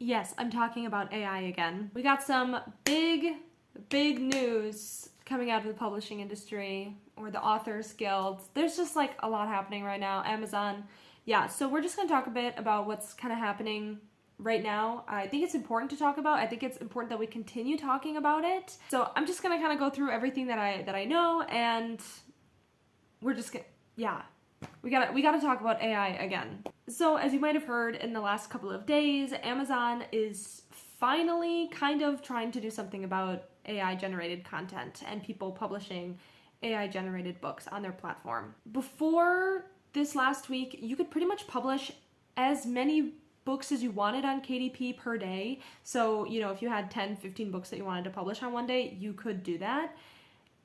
Yes, I'm talking about AI again. We got some big news coming out of the publishing industry or the authors guild. There's just like a lot happening right now. Amazon. Yeah, so we're just going to talk a bit about what's kind of happening right now. I think it's important to talk about. I think it's important that we continue talking about it. So I'm just going to kind of go through everything that I know, and we're just going to, yeah. We gotta talk about AI again. So as you might have heard in the last couple of days, Amazon is finally kind of trying to do something about AI generated content and people publishing AI generated books on their platform. Before this last week, you could pretty much publish as many books as you wanted on KDP per day. So, if you had 10, 15 books that you wanted to publish on one day, you could do that.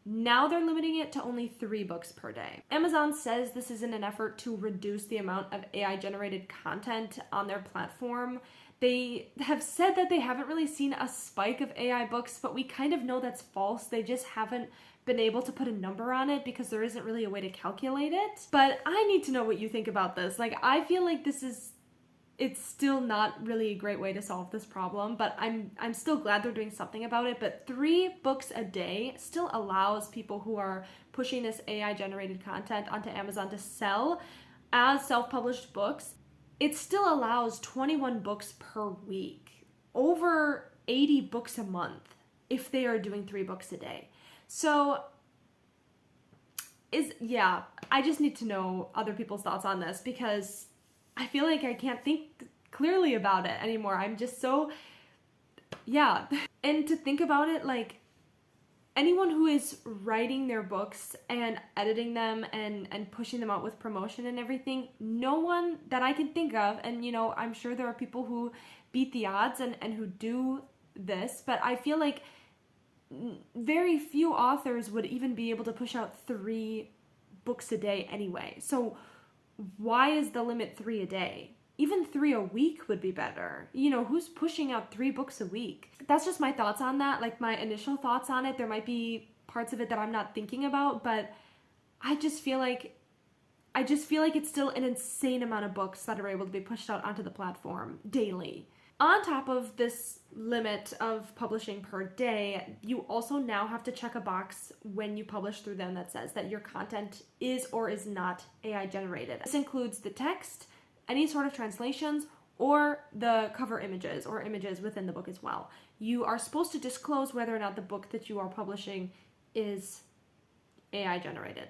Now they're limiting it to only 3 books per day. Amazon says this is in an effort to reduce the amount of AI-generated content on their platform. They have said that they haven't really seen a spike of AI books, but we kind of know that's false. They just haven't been able to put a number on it because there isn't really a way to calculate it. But I need to know what you think about this. I feel like it's still not really a great way to solve this problem, but I'm still glad they're doing something about it. But 3 books a day still allows people who are pushing this AI generated content onto Amazon to sell as self-published books. It still allows 21 books per week, over 80 books a month if they are doing 3 books a day. So I just need to know other people's thoughts on this, because I feel like I can't think clearly about it anymore. I'm just so, And to think about it, anyone who is writing their books and editing them and pushing them out with promotion and everything, no one that I can think of, and I'm sure there are people who beat the odds and who do this, but I feel like very few authors would even be able to push out 3 books a day anyway. So why is the limit 3 a day? Even 3 a week would be better. Who's pushing out 3 books a week? That's just my thoughts on that, my initial thoughts on it. There might be parts of it that I'm not thinking about, but I just feel like it's still an insane amount of books that are able to be pushed out onto the platform daily. On top of this limit of publishing per day, you also now have to check a box when you publish through them that says that your content is or is not AI generated. This includes the text, any sort of translations, or the cover images or images within the book as well. You are supposed to disclose whether or not the book that you are publishing is AI generated.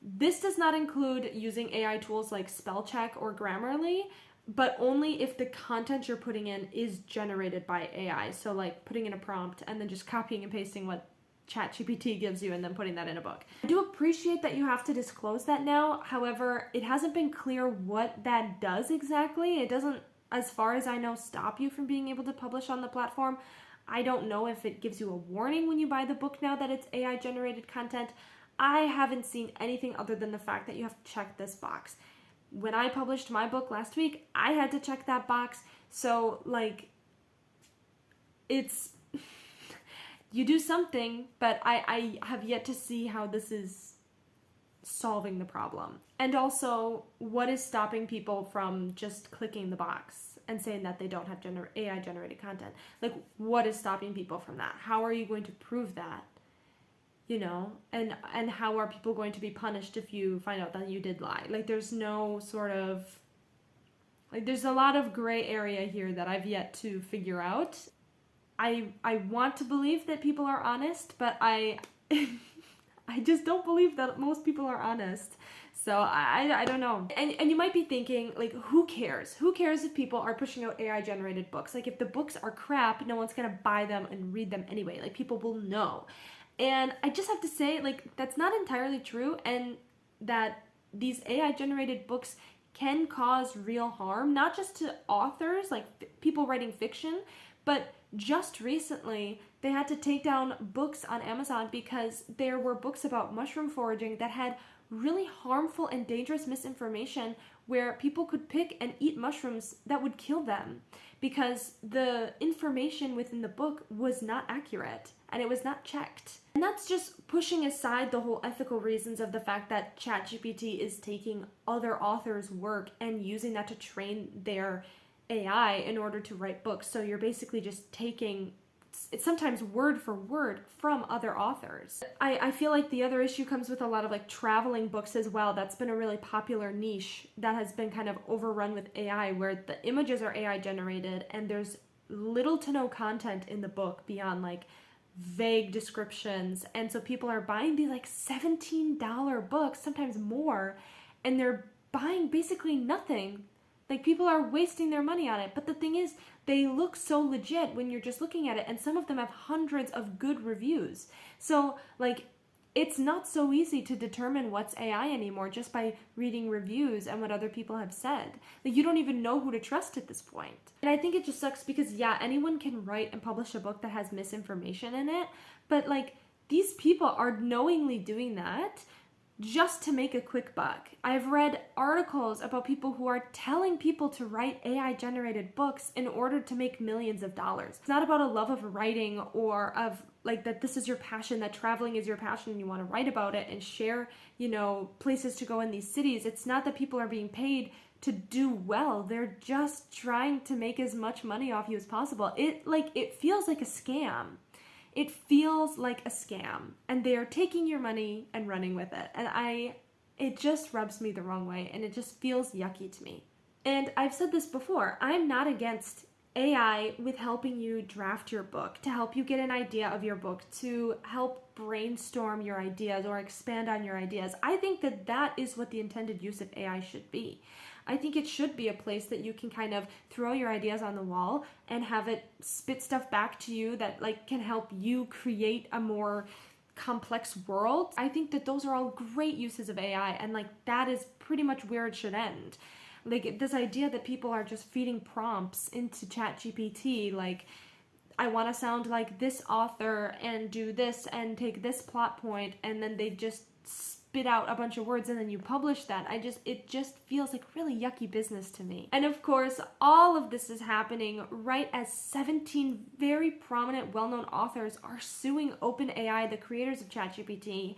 This does not include using AI tools like spell check or Grammarly, but only if the content you're putting in is generated by AI. So putting in a prompt and then just copying and pasting what ChatGPT gives you and then putting that in a book. I do appreciate that you have to disclose that now. However, it hasn't been clear what that does exactly. It doesn't, as far as I know, stop you from being able to publish on the platform. I don't know if it gives you a warning when you buy the book now that it's AI generated content. I haven't seen anything other than the fact that you have to check this box. When I published my book last week, I had to check that box. So, it's, you do something, but I have yet to see how this is solving the problem. And also, what is stopping people from just clicking the box and saying that they don't have AI generated content? What is stopping people from that? How are you going to prove that? And how are people going to be punished if you find out that you did lie? There's no sort of, there's a lot of gray area here that I've yet to figure out. I want to believe that people are honest, but I just don't believe that most people are honest. So I don't know. And you might be thinking, who cares? Who cares if people are pushing out AI generated books? If the books are crap, no one's gonna buy them and read them anyway. People will know. And I just have to say, that's not entirely true, and that these AI-generated books can cause real harm, not just to authors, people writing fiction, but just recently, they had to take down books on Amazon because there were books about mushroom foraging that had really harmful and dangerous misinformation where people could pick and eat mushrooms that would kill them because the information within the book was not accurate and it was not checked. And that's just pushing aside the whole ethical reasons of the fact that ChatGPT is taking other authors' work and using that to train their AI in order to write books. So you're basically just taking, it's sometimes word for word from other authors. I feel like the other issue comes with a lot of like traveling books as well. That's been a really popular niche that has been kind of overrun with AI, where the images are AI generated and there's little to no content in the book beyond like vague descriptions. And so people are buying these like $17 books, sometimes more, and they're buying basically nothing. Like, people are wasting their money on it. But the thing is, they look so legit when you're just looking at it, and some of them have hundreds of good reviews. So, like, it's not so easy to determine what's AI anymore just by reading reviews and what other people have said. Like, you don't even know who to trust at this point. And I think it just sucks because, yeah, anyone can write and publish a book that has misinformation in it, but, like, these people are knowingly doing that just to make a quick buck. I've read articles about people who are telling people to write AI generated books in order to make millions of dollars. It's not about a love of writing or of like that this is your passion, that traveling is your passion and you want to write about it and share, you know, places to go in these cities. It's not that people are being paid to do well. They're just trying to make as much money off you as possible. It feels like a scam. It feels like a scam, and they are taking your money and running with it. And it just rubs me the wrong way, and it just feels yucky to me. And I've said this before, I'm not against AI with helping you draft your book, to help you get an idea of your book, to help brainstorm your ideas or expand on your ideas. I think that that is what the intended use of AI should be. I think it should be a place that you can kind of throw your ideas on the wall and have it spit stuff back to you that like can help you create a more complex world. I think that those are all great uses of AI, and like that is pretty much where it should end. Like, this idea that people are just feeding prompts into ChatGPT, like, I want to sound like this author and do this and take this plot point, and then they just spit out a bunch of words and then you publish that. It just feels like really yucky business to me. And of course, all of this is happening right as 17 very prominent, well-known authors are suing OpenAI, the creators of ChatGPT,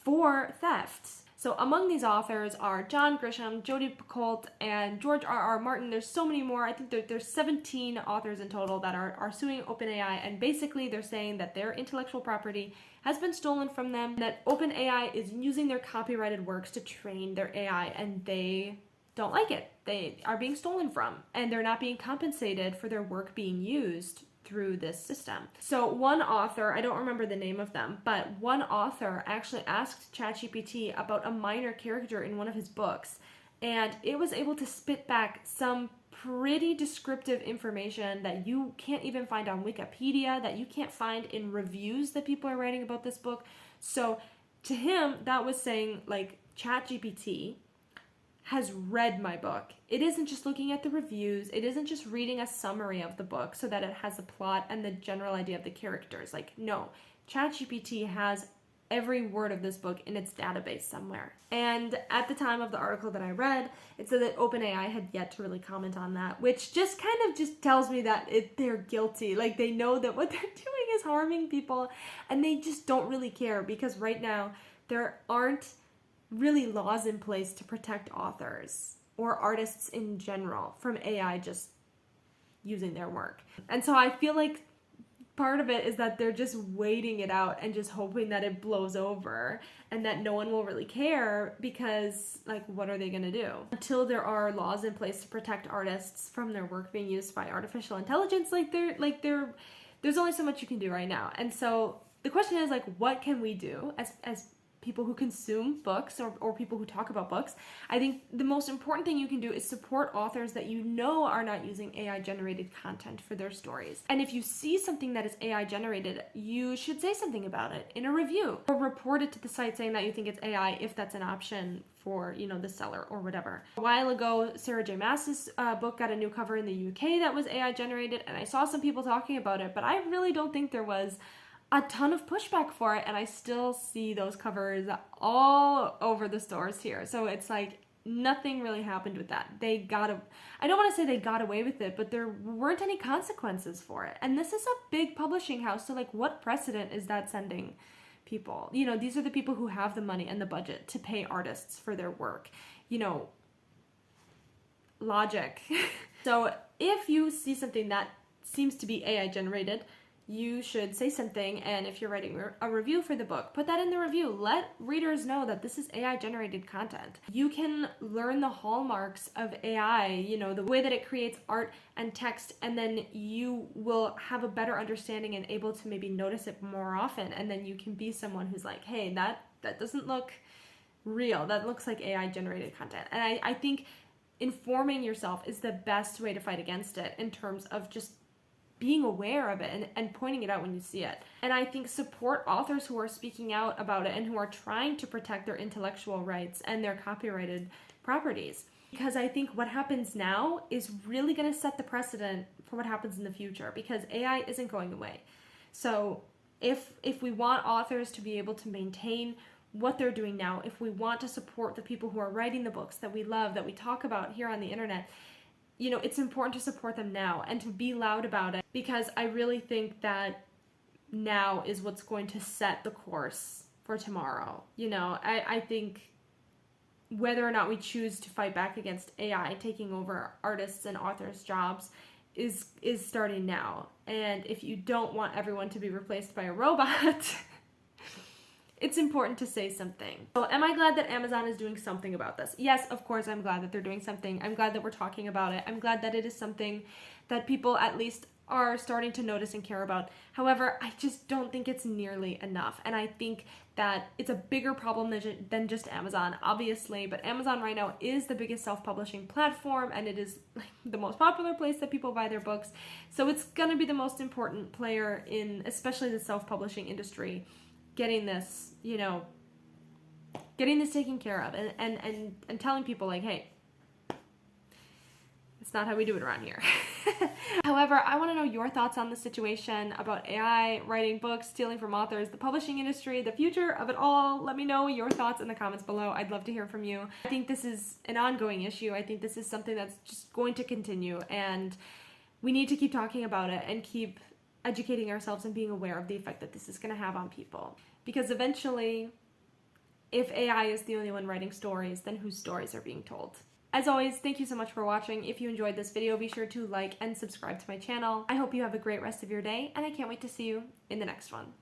for theft. So among these authors are John Grisham, Jodi Picoult, and George R.R. Martin. There's so many more. I think there's 17 authors in total that are suing OpenAI, and basically they're saying that their intellectual property has been stolen from them, that OpenAI is using their copyrighted works to train their AI, and they don't like it. They are being stolen from, and they're not being compensated for their work being used through this system. So one author, I don't remember the name of them, but one author actually asked ChatGPT about a minor character in one of his books, and it was able to spit back some pretty descriptive information that you can't even find on Wikipedia, that you can't find in reviews that people are writing about this book. So to him, that was saying like ChatGPT has read my book. It isn't just looking at the reviews. It isn't just reading a summary of the book so that it has a plot and the general idea of the characters. Like, no, ChatGPT has every word of this book in its database somewhere. And at the time of the article that I read, it said that OpenAI had yet to really comment on that, which just kind of just tells me that they're guilty. Like, they know that what they're doing is harming people, and they just don't really care, because right now there aren't really laws in place to protect authors or artists in general from AI just using their work. And so I feel like part of it is that they're just waiting it out and just hoping that it blows over and that no one will really care, because like, what are they going to do? Until there are laws in place to protect artists from their work being used by artificial intelligence, there's only so much you can do right now. And so the question is like, what can we do as people who consume books or people who talk about books? I think the most important thing you can do is support authors that you know are not using AI generated content for their stories. And if you see something that is AI generated, you should say something about it in a review, or report it to the site saying that you think it's AI, if that's an option for, the seller or whatever. A while ago, Sarah J. Maas's book got a new cover in the UK that was AI generated, and I saw some people talking about it, but I really don't think there was a ton of pushback for it, and I still see those covers all over the stores here. So it's like nothing really happened with that. I don't want to say they got away with it, but there weren't any consequences for it. And this is a big publishing house, so like, what precedent is that sending people? These are the people who have the money and the budget to pay artists for their work. Logic. So if you see something that seems to be AI generated, you should say something. And if you're writing a review for the book, put that in the review. Let readers know that this is AI generated content. You can learn the hallmarks of AI, you know, the way that it creates art and text, and then you will have a better understanding and able to maybe notice it more often. And then you can be someone who's like, hey, that doesn't look real. That looks like AI generated content. And I think informing yourself is the best way to fight against it in terms of just being aware of it and pointing it out when you see it. And I think support authors who are speaking out about it and who are trying to protect their intellectual rights and their copyrighted properties. Because I think what happens now is really going to set the precedent for what happens in the future, because AI isn't going away. So if we want authors to be able to maintain what they're doing now, if we want to support the people who are writing the books that we love, that we talk about here on the internet, you know, it's important to support them now and to be loud about it, because I really think that now is what's going to set the course for tomorrow. You know, I think whether or not we choose to fight back against AI taking over artists and authors' jobs is starting now. And if you don't want everyone to be replaced by a robot, it's important to say something. So am I glad that Amazon is doing something about this? Yes, of course I'm glad that they're doing something. I'm glad that we're talking about it. I'm glad that it is something that people at least are starting to notice and care about. However, I just don't think it's nearly enough. And I think that it's a bigger problem than just Amazon, obviously. But Amazon right now is the biggest self-publishing platform, and it is the most popular place that people buy their books. So it's going to be the most important player in especially the self-publishing industry, getting this taken care of and telling people like, hey, it's not how we do it around here. However, I want to know your thoughts on the situation about AI, writing books, stealing from authors, the publishing industry, the future of it all. Let me know your thoughts in the comments below. I'd love to hear from you. I think this is an ongoing issue. I think this is something that's just going to continue, and we need to keep talking about it and keep educating ourselves and being aware of the effect that this is going to have on people. Because eventually, if AI is the only one writing stories, then whose stories are being told? As always, thank you so much for watching. If you enjoyed this video, be sure to like and subscribe to my channel. I hope you have a great rest of your day, and I can't wait to see you in the next one.